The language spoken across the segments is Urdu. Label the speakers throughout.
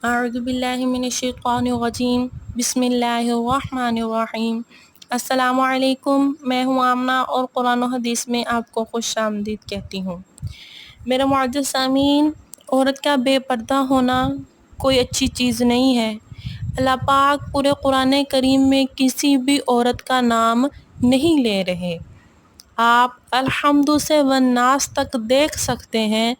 Speaker 1: اعوذ باللہ من الشیطان الرجیم بسم اللہ الرحمن الرحیم۔ السلام علیکم، میں ہوں آمنہ اور قرآن و حدیث میں آپ کو خوش آمدید کہتی ہوں۔ میرے معزز سامعین، عورت کا بے پردہ ہونا کوئی اچھی چیز نہیں ہے۔ اللہ پاک پورے قرآن کریم میں کسی بھی عورت کا نام نہیں لے رہے۔ آپ الحمد سے والناس تک دیکھ سکتے ہیں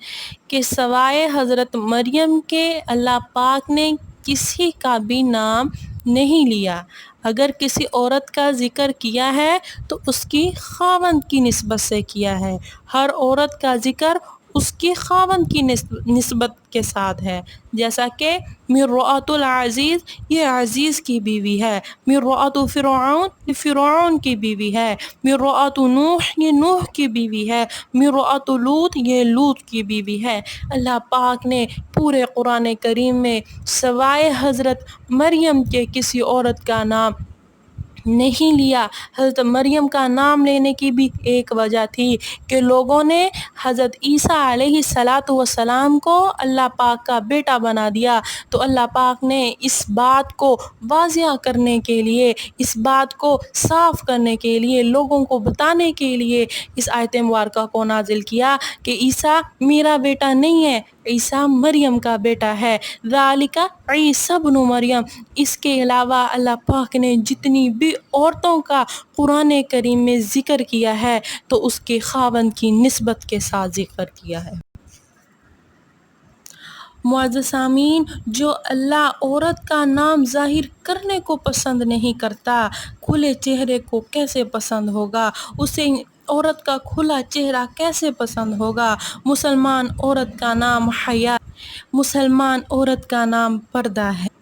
Speaker 1: کہ سوائے حضرت مریم کے اللہ پاک نے کسی کا بھی نام نہیں لیا۔ اگر کسی عورت کا ذکر کیا ہے تو اس کی خاوند کی نسبت سے کیا ہے۔ ہر عورت کا ذکر اس کی خاوند کی نسبت کے ساتھ ہے، جیسا کہ مرأۃ العزیز، یہ عزیز کی بیوی ہے، مرأۃ فرعون، یہ فرعون کی بیوی ہے، مرأۃ نوح، یہ نوح کی بیوی ہے، مرأۃ لوط، یہ لوط کی بیوی ہے۔ اللہ پاک نے پورے قرآن کریم میں سوائے حضرت مریم کے کسی عورت کا نام نہیں لیا۔ حضرت مریم کا نام لینے کی بھی ایک وجہ تھی کہ لوگوں نے حضرت عیسیٰ علیہ السلام کو اللہ پاک کا بیٹا بنا دیا، تو اللہ پاک نے اس بات کو واضح کرنے کے لیے، اس بات کو صاف کرنے کے لیے، لوگوں کو بتانے کے لیے اس آیت مبارکہ کو نازل کیا کہ عیسیٰ میرا بیٹا نہیں ہے، عیسیٰ مریم کا بیٹا ہے، ذالک عیسیٰ ابن مریم۔ اس کے علاوہ اللہ پاک نے جتنی بھی عورتوں کا قرآن کریم میں ذکر کیا ہے تو اس کے خاوند کی نسبت کے ساتھ ذکر کیا ہے۔ معزز سامعین، جو اللہ عورت کا نام ظاہر کرنے کو پسند نہیں کرتا، کھلے چہرے کو کیسے پسند ہوگا؟ اسے عورت کا کھلا چہرہ کیسے پسند ہوگا؟ مسلمان عورت کا نام حیا، مسلمان عورت کا نام پردہ ہے۔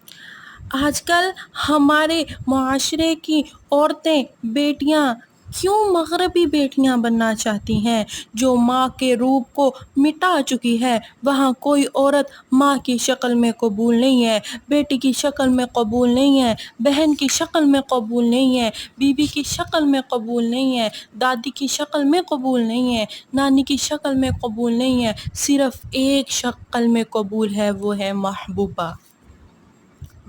Speaker 1: آج کل ہمارے معاشرے کی عورتیں، بیٹیاں کیوں مغربی بیٹیاں بننا چاہتی ہیں؟ جو ماں کے روپ کو مٹا چکی ہے، وہاں کوئی عورت ماں کی شکل میں قبول نہیں ہے، بیٹی کی شکل میں قبول نہیں ہے، بہن کی شکل میں قبول نہیں ہے، بیوی کی شکل میں قبول نہیں ہے، دادی کی شکل میں قبول نہیں ہے، نانی کی شکل میں قبول نہیں ہے، صرف ایک شکل میں قبول ہے، وہ ہے محبوبہ۔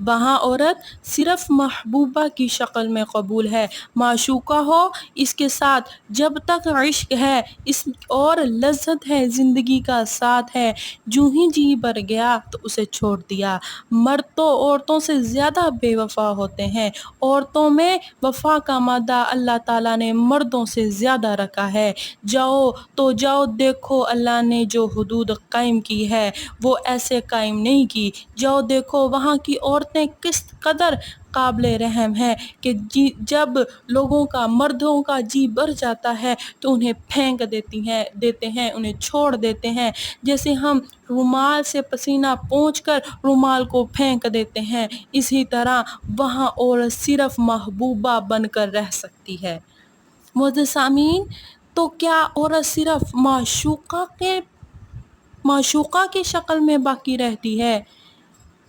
Speaker 1: وہاں عورت صرف محبوبہ کی شکل میں قبول ہے، معشوقہ ہو، اس کے ساتھ جب تک عشق ہے اس اور لذت ہے، زندگی کا ساتھ ہے، جو ہی جی بھر گیا تو اسے چھوڑ دیا۔ مرد تو عورتوں سے زیادہ بے وفا ہوتے ہیں، عورتوں میں وفا کا مادہ اللہ تعالیٰ نے مردوں سے زیادہ رکھا ہے۔ جاؤ تو جاؤ، دیکھو اللہ نے جو حدود قائم کی ہے وہ ایسے قائم نہیں کی، جاؤ دیکھو وہاں کی عورتیں کس قدر قابل رحم ہے کہ جب لوگوں کا، مردوں کا جی بھر جاتا ہے تو انہیں پھینک دیتے ہیں، انہیں چھوڑ دیتے ہیں، جیسے ہم رومال سے پسینہ پونچھ کر رومال کو پھینک دیتے ہیں، اسی طرح وہاں عورت صرف محبوبہ بن کر رہ سکتی ہے۔ معزز سامعین، تو کیا عورت صرف معشوقہ کی شکل میں باقی رہتی ہے؟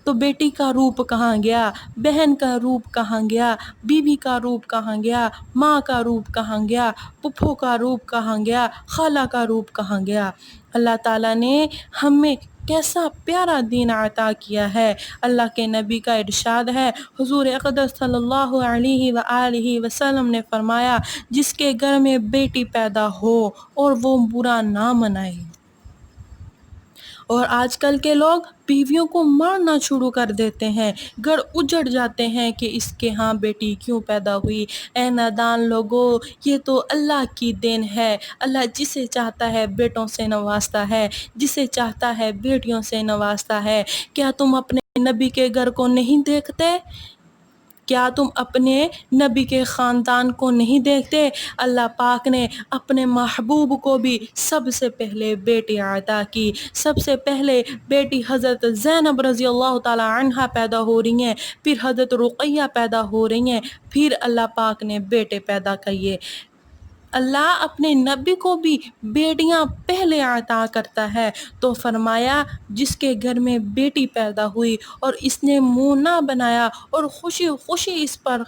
Speaker 1: تو بیٹی کا روپ کہاں گیا؟ بہن کا روپ کہاں گیا؟ بیوی کا روپ کہاں گیا؟ ماں کا روپ کہاں گیا؟ پھپھو کا روپ کہاں گیا؟ خالہ کا روپ کہاں گیا؟ اللہ تعالیٰ نے ہمیں کیسا پیارا دین عطا کیا ہے۔ اللہ کے نبی کا ارشاد ہے، حضور اقدس صلی اللہ علیہ وآلہ وسلم نے فرمایا، جس کے گھر میں بیٹی پیدا ہو اور وہ برا نہ منائے۔ اور آج کل کے لوگ بیویوں کو مارنا شروع کر دیتے ہیں، گھر اجڑ جاتے ہیں کہ اس کے ہاں بیٹی کیوں پیدا ہوئی۔ اے نادان لوگو، یہ تو اللہ کی دین ہے، اللہ جسے چاہتا ہے بیٹوں سے نوازتا ہے، جسے چاہتا ہے بیٹیوں سے نوازتا ہے۔ کیا تم اپنے نبی کے گھر کو نہیں دیکھتے؟ کیا تم اپنے نبی کے خاندان کو نہیں دیکھتے؟ اللہ پاک نے اپنے محبوب کو بھی سب سے پہلے بیٹی عطا کی۔ سب سے پہلے بیٹی حضرت زینب رضی اللہ تعالی عنہا پیدا ہو رہی ہیں، پھر حضرت رقیہ پیدا ہو رہی ہیں، پھر اللہ پاک نے بیٹے پیدا کیے۔ اللہ اپنے نبی کو بھی بیٹیاں پہلے عطا کرتا ہے، تو فرمایا جس کے گھر میں بیٹی پیدا ہوئی اور اس نے منہ نہ بنایا اور خوشی خوشی اس پر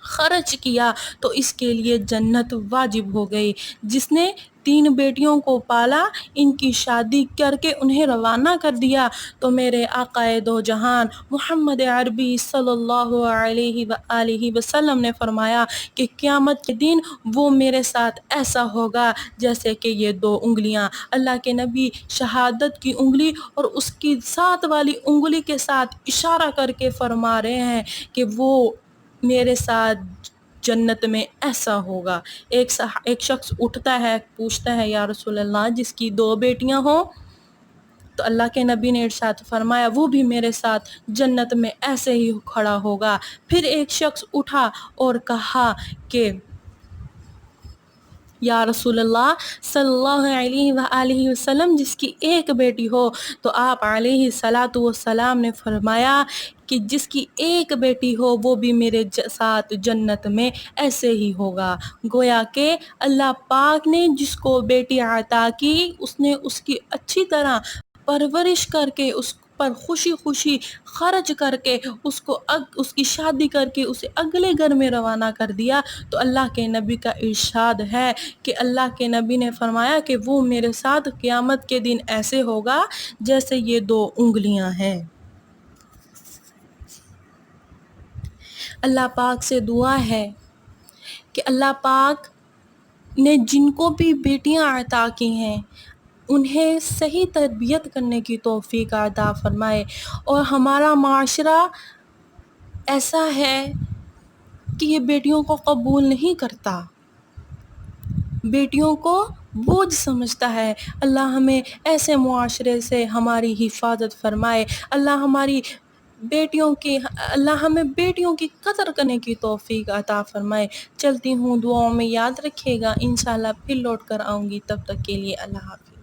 Speaker 1: خرچ کیا تو اس کے لیے جنت واجب ہو گئی۔ جس نے 3 بیٹیوں کو پالا، ان کی شادی کر کے انہیں روانہ کر دیا، تو میرے آقا دو جہان محمد عربی صلی اللہ علیہ وآلہ وسلم نے فرمایا کہ قیامت کے دن وہ میرے ساتھ ایسا ہوگا جیسے کہ یہ 2 انگلیاں۔ اللہ کے نبی شہادت کی انگلی اور اس کی ساتھ والی انگلی کے ساتھ اشارہ کر کے فرما رہے ہیں کہ وہ میرے ساتھ جنت میں ایسا ہوگا۔ ایک شخص اٹھتا ہے، پوچھتا ہے یا رسول اللہ جس کی 2 بیٹیاں ہوں، تو اللہ کے نبی نے ارشاد فرمایا وہ بھی میرے ساتھ جنت میں ایسے ہی کھڑا ہوگا۔ پھر ایک شخص اٹھا اور کہا کہ یا رسول اللہ صلی اللہ علیہ وآلہ وسلم جس کی 1 بیٹی ہو، تو آپ علیہ الصلاۃ والسلام نے فرمایا کہ جس کی 1 بیٹی ہو وہ بھی میرے ساتھ جنت میں ایسے ہی ہوگا۔ گویا کہ اللہ پاک نے جس کو بیٹی عطا کی، اس نے اس کی اچھی طرح پرورش کر کے، اس پر خوشی خوشی خرچ کر کے، اس کی شادی کر کے اسے اگلے گھر میں روانہ کر دیا، تو اللہ کے نبی کا ارشاد ہے کہ اللہ کے نبی نے فرمایا کہ وہ میرے ساتھ قیامت کے دن ایسے ہوگا جیسے یہ 2 انگلیاں ہیں۔ اللہ پاک سے دعا ہے کہ اللہ پاک نے جن کو بھی بیٹیاں عطا کی ہیں انہیں صحیح تربیت کرنے کی توفیق عطا فرمائے، اور ہمارا معاشرہ ایسا ہے کہ یہ بیٹیوں کو قبول نہیں کرتا، بیٹیوں کو بوجھ سمجھتا ہے۔ اللہ ہمیں ایسے معاشرے سے ہماری حفاظت فرمائے، اللہ ہمیں بیٹیوں کی قدر کرنے کی توفیق عطا فرمائے۔ چلتی ہوں، دعاؤں میں یاد رکھیے گا، انشاءاللہ پھر لوٹ کر آؤں گی، تب تک کے لیے اللہ حافظ۔